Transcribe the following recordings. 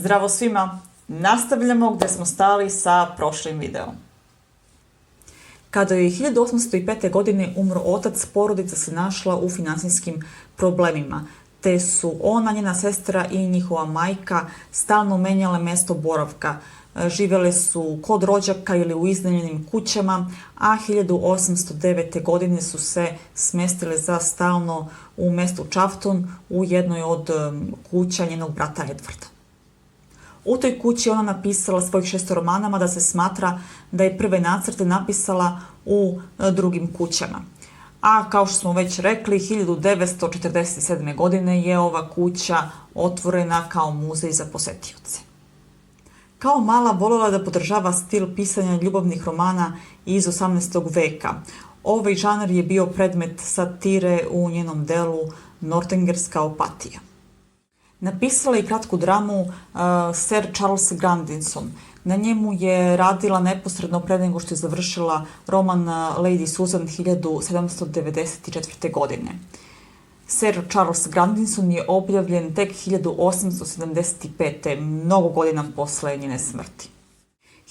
Zdravo svima! Nastavljamo gdje smo stali sa prošlim videom. Kada je 1805. godine umro otac, porodica se našla u financijskim problemima, te su ona, njena sestra i njihova majka stalno menjale mjesto boravka. Živjele su kod rođaka ili u iznajmljenim kućama, a 1809. godine su se smjestile za stalno u mjestu Čafton u jednoj od kuća njenog brata Edvarda. U toj kući ona napisala svojih 6 romana, mada se smatra da je prve nacrte napisala u drugim kućama. A kao što smo već rekli, 1947. godine je ova kuća otvorena kao muzej za posetioce. Kao mala voljela da podržava stil pisanja ljubavnih romana iz 18. veka. Ovaj žanr je bio predmet satire u njenom delu Nortengerska opatija. Napisala je kratku dramu Sir Charles Grandison. Na njemu je radila neposredno pre nego što je završila roman Lady Susan 1794. godine. Sir Charles Grandison je objavljen tek 1875. mnogo godina posle njene smrti.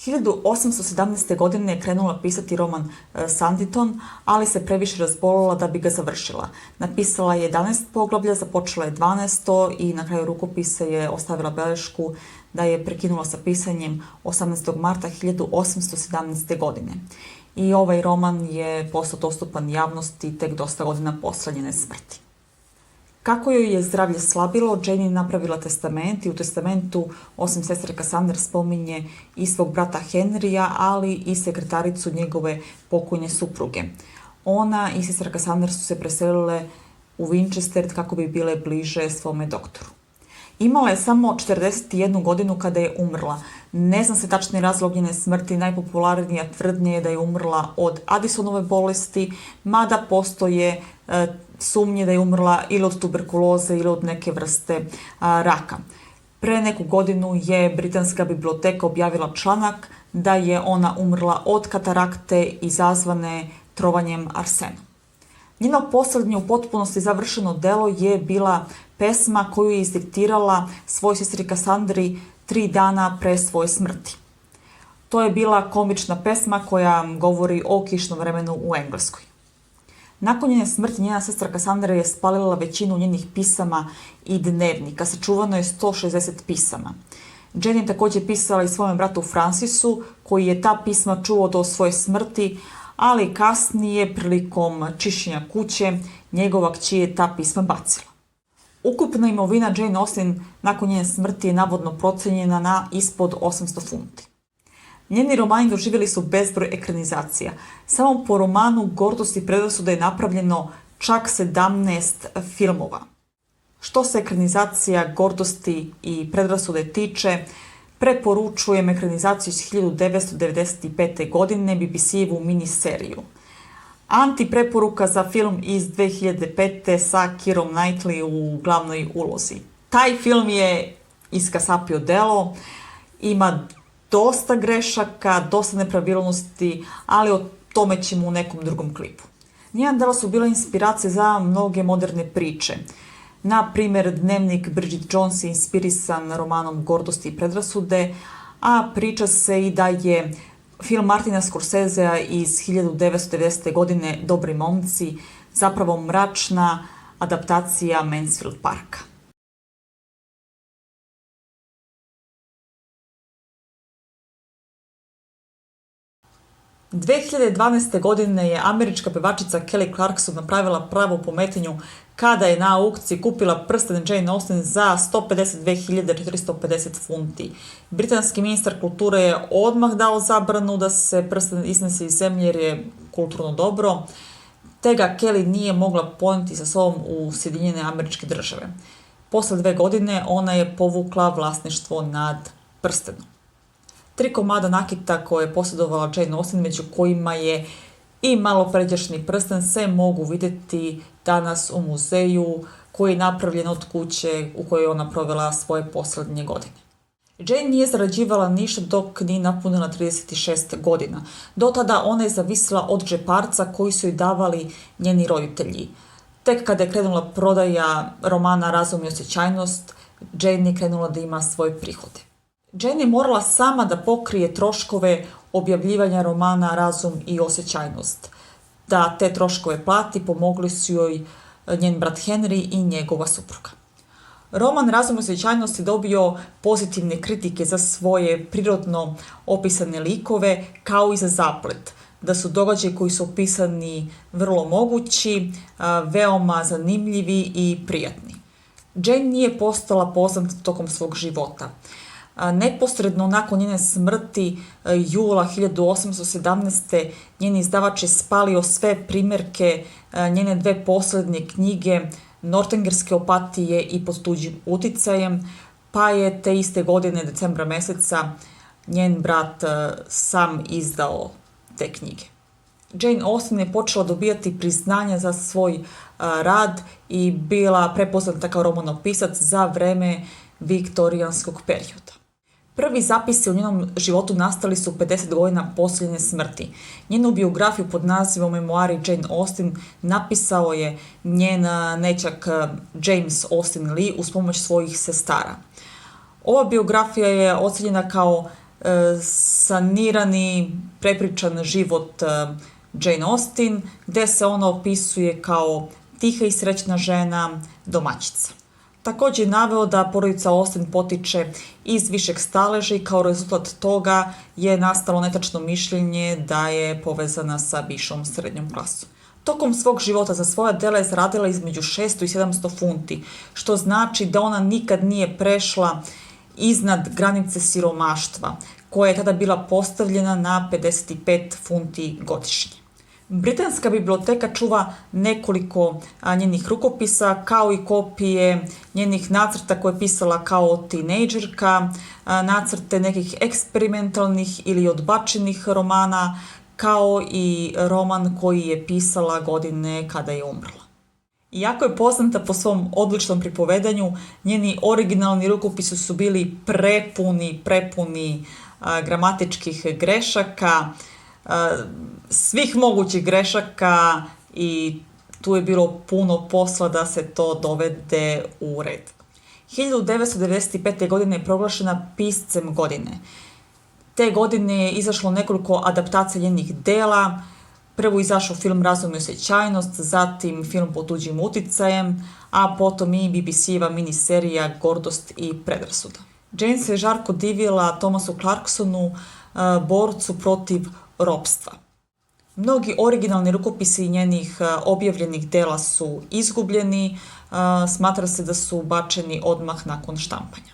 1817. godine je krenula pisati roman Sanditon, ali se previše razbolila da bi ga završila. Napisala je 11 poglavlja, započela je 12. i na kraju rukopisa je ostavila belešku da je prekinula sa pisanjem 18. marta 1817. godine. I ovaj roman je postao dostupan javnosti tek dosta godina posle njene smrti. Kako joj je zdravlje slabilo, Jane je napravila testament i u testamentu osim sestre Cassandre spominje i svog brata Henrya, ali i sekretaricu njegove pokojne supruge. Ona i sestra Cassandre su se preselile u Winchester kako bi bile bliže svome doktoru. Imala je samo 41 godinu kada je umrla. Ne zna se tačni razlog njene smrti, najpopularnija tvrdnja je da je umrla od Addisonove bolesti, mada postoje sumnje da je umrla ili od tuberkuloze ili od neke vrste raka. Pre neku godinu je Britanska biblioteka objavila članak da je ona umrla od katarakte izazvane trovanjem arsenom. Njeno posljednje u potpunosti završeno delo je bila pesma koju je izdiktirala svojoj sestri Cassandri 3 dana pre svoje smrti. To je bila komična pesma koja govori o kišnom vremenu u Engleskoj. Nakon njene smrti njena sestra Cassandra je spalila većinu njenih pisama i dnevnika. Sačuvano je 160 pisama. Jane je također pisala i svojem bratu Francisu, koji je ta pisma čuo do svoje smrti, ali kasnije, prilikom čišćenja kuće, njegova kći je ta pisma bacila. Ukupna imovina Jane Austen nakon njene smrti je navodno procenjena na ispod 800 funti. Njeni romani doživjeli su bezbroj ekranizacija. Samo po romanu Gordost i predrasuda je napravljeno čak 17 filmova. Što se ekranizacija Gordosti i predrasude tiče, preporučujem ekranizaciju iz 1995. godine BBC-evu miniseriju. Anti-preporuka za film iz 2005. sa Keirom Knightley u glavnoj ulozi. Taj film je iskasapio delo, ima dosta grešaka, dosta nepravilnosti, ali o tome ćemo u nekom drugom klipu. Njena dela su bila inspiracija za mnoge moderne priče. Na primjer, dnevnik Bridget Jones je inspirisan romanom Gordosti i predrasude, a priča se i da je film Martina Scorsesea iz 1990. godine Dobri momci zapravo mračna adaptacija Mansfield Parka. – 2012. godine je američka pevačica Kelly Clarkson napravila pravu pometanju kada je na aukciji kupila prsten Jane Austen za 152.450 funti. Britanski ministar kulture je odmah dao zabranu da se prsten iznese iz zemlje jer je kulturno dobro, te ga Kelly nije mogla poneti sa sobom u Sjedinjene Američke Države. Posle 2 godine ona je povukla vlasništvo nad prstenom. 3 komada nakita koje je posjedovala Jane Austen, među kojima je i malopređašnji prsten, se mogu vidjeti danas u muzeju koji je napravljen od kuće u kojoj je ona provela svoje posljednje godine. Jane nije zarađivala ništa dok nije napunila 36 godina. Do tada ona je zavisila od džeparca koji su joj davali njeni roditelji. Tek kada je krenula prodaja romana Razum i osjećajnost, Jane je krenula da ima svoje prihode. Jane je morala sama da pokrije troškove objavljivanja romana Razum i osjećajnost. Da te troškove plati pomogli su joj njen brat Henry i njegova supruga. Roman Razum i osjećajnost je dobio pozitivne kritike za svoje prirodno opisane likove, kao i za zaplet, da su događaji koji su opisani vrlo mogući, veoma zanimljivi i prijatni. Jane nije postala poznata tokom svog života. Neposredno nakon njene smrti jula 1817. njen izdavač je spalio sve primjerke njene 2 posljednje knjige Nortengerske opatije i Pod tuđim uticajem, pa je te iste godine, decembra mjeseca, njen brat sam izdao te knjige. Jane Austen je počela dobijati priznanja za svoj rad i bila prepoznata kao romanopisac za vreme viktorijanskog perioda. Prvi zapisi o njenom životu nastali su 50 godina poslije njene smrti. Njenu biografiju pod nazivom Memoari Jane Austen napisao je njen nećak James Austen Leigh uz pomoć svojih sestara. Ova biografija je ocjenjena kao sanirani, prepričan život Jane Austen, gdje se ona opisuje kao tiha i srećna žena, domaćica. Također je naveo da porodica Austen potiče iz višeg staleža i kao rezultat toga je nastalo netačno mišljenje da je povezana sa višom srednjom klasom. Tokom svog života za svoja dela je zaradila između 600 i 700 funti, što znači da ona nikad nije prešla iznad granice siromaštva, koja je tada bila postavljena na 55 funti godišnje. Britanska biblioteka čuva nekoliko njenih rukopisa, kao i kopije njenih nacrta koje je pisala kao tinejdžerka, nacrte nekih eksperimentalnih ili odbačenih romana, kao i roman koji je pisala godine kada je umrla. Iako je poznata po svom odličnom pripovedanju, njeni originalni rukopisi su bili prepuni gramatičkih grešaka, svih mogućih grešaka i tu je bilo puno posla da se to dovede u red. 1995. godine je proglašena piscem godine. Te godine je izašlo nekoliko adaptacija njenih dela. Prvo izašao film Razum i osjećajnost, zatim film Pod tuđim uticajem, a potom i BBC-eva miniserija Gordost i predrasuda. Jane se žarko divila Thomasu Clarksonu, borcu protiv ropstva. Mnogi originalni rukopisi njenih objavljenih dela su izgubljeni, smatra se da su bačeni odmah nakon štampanja.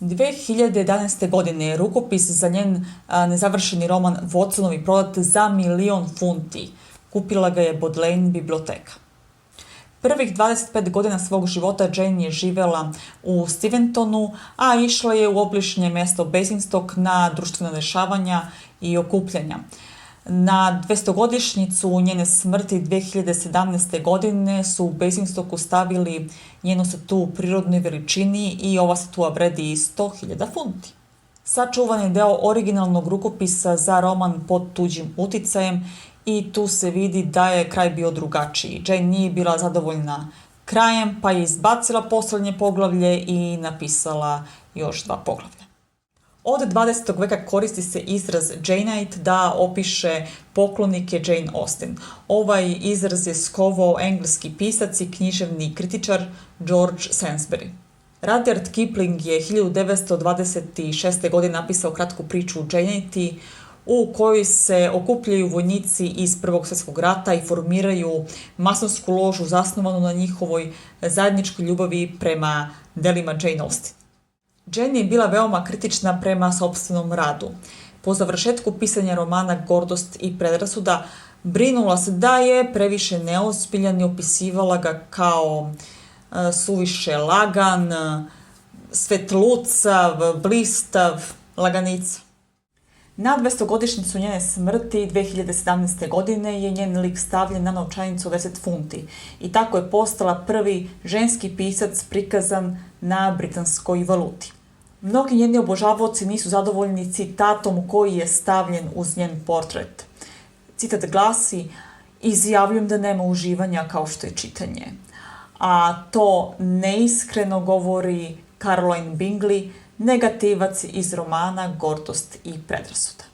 2011. godine je rukopis za njen nezavršeni roman Watsonovi prodat za 1.000.000 funti. Kupila ga je Bodleian biblioteka. Prvih 25 godina svog života Jane je živjela u Steventonu, a išla je u obližnje mjesto Basingstoke na društvena dešavanja i okupljanja. Na 200-godišnjicu njene smrti 2017. godine su u Basingstoku stavili njenu statu u prirodnoj veličini i ova statua vredi 100.000 funti. Sačuvan je deo originalnog rukopisa za roman Pod tuđim uticajem i tu se vidi da je kraj bio drugačiji. Jane nije bila zadovoljna krajem, pa je izbacila posljednje poglavlje i napisala još 2 poglavlja. Od 20. veka koristi se izraz Janeite da opiše poklonike Jane Austen. Ovaj izraz je skovao engleski pisac i književni kritičar George Sansbury. Rudyard Kipling je 1926. godine napisao kratku priču o Janeiti u kojoj se okupljaju vojnici iz Prvog svjetskog rata i formiraju masonsku ložu zasnovanu na njihovoj zajedničkoj ljubavi prema delima Jane Austen. Jane je bila veoma kritična prema sopstvenom radu. Po završetku pisanja romana Gordost i predrasuda brinula se da je previše neozbiljan i opisivala ga kao suviše lagan, svetlucav, blistav, laganica. Na 200-godišnjicu njene smrti 2017. godine je njen lik stavljen na novčanicu 10 funti i tako je postala prvi ženski pisac prikazan na britanskoj valuti. Mnogi njeni obožavaoci nisu zadovoljni citatom koji je stavljen uz njen portret. Citat glasi: "Izjavljujem da nema uživanja kao što je čitanje." A to neiskreno govori Caroline Bingley, negativac iz romana Gordost i predrasuda.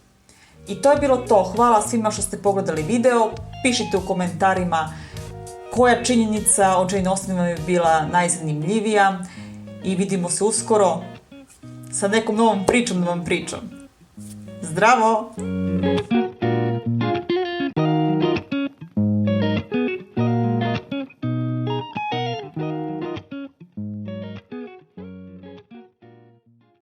I to je bilo to. Hvala svima što ste pogledali video. Pišite u komentarima koja činjenica o Jane Austen je bila najzanimljivija i vidimo se uskoro sa nekom novom pričom da vam pričam. Zdravo!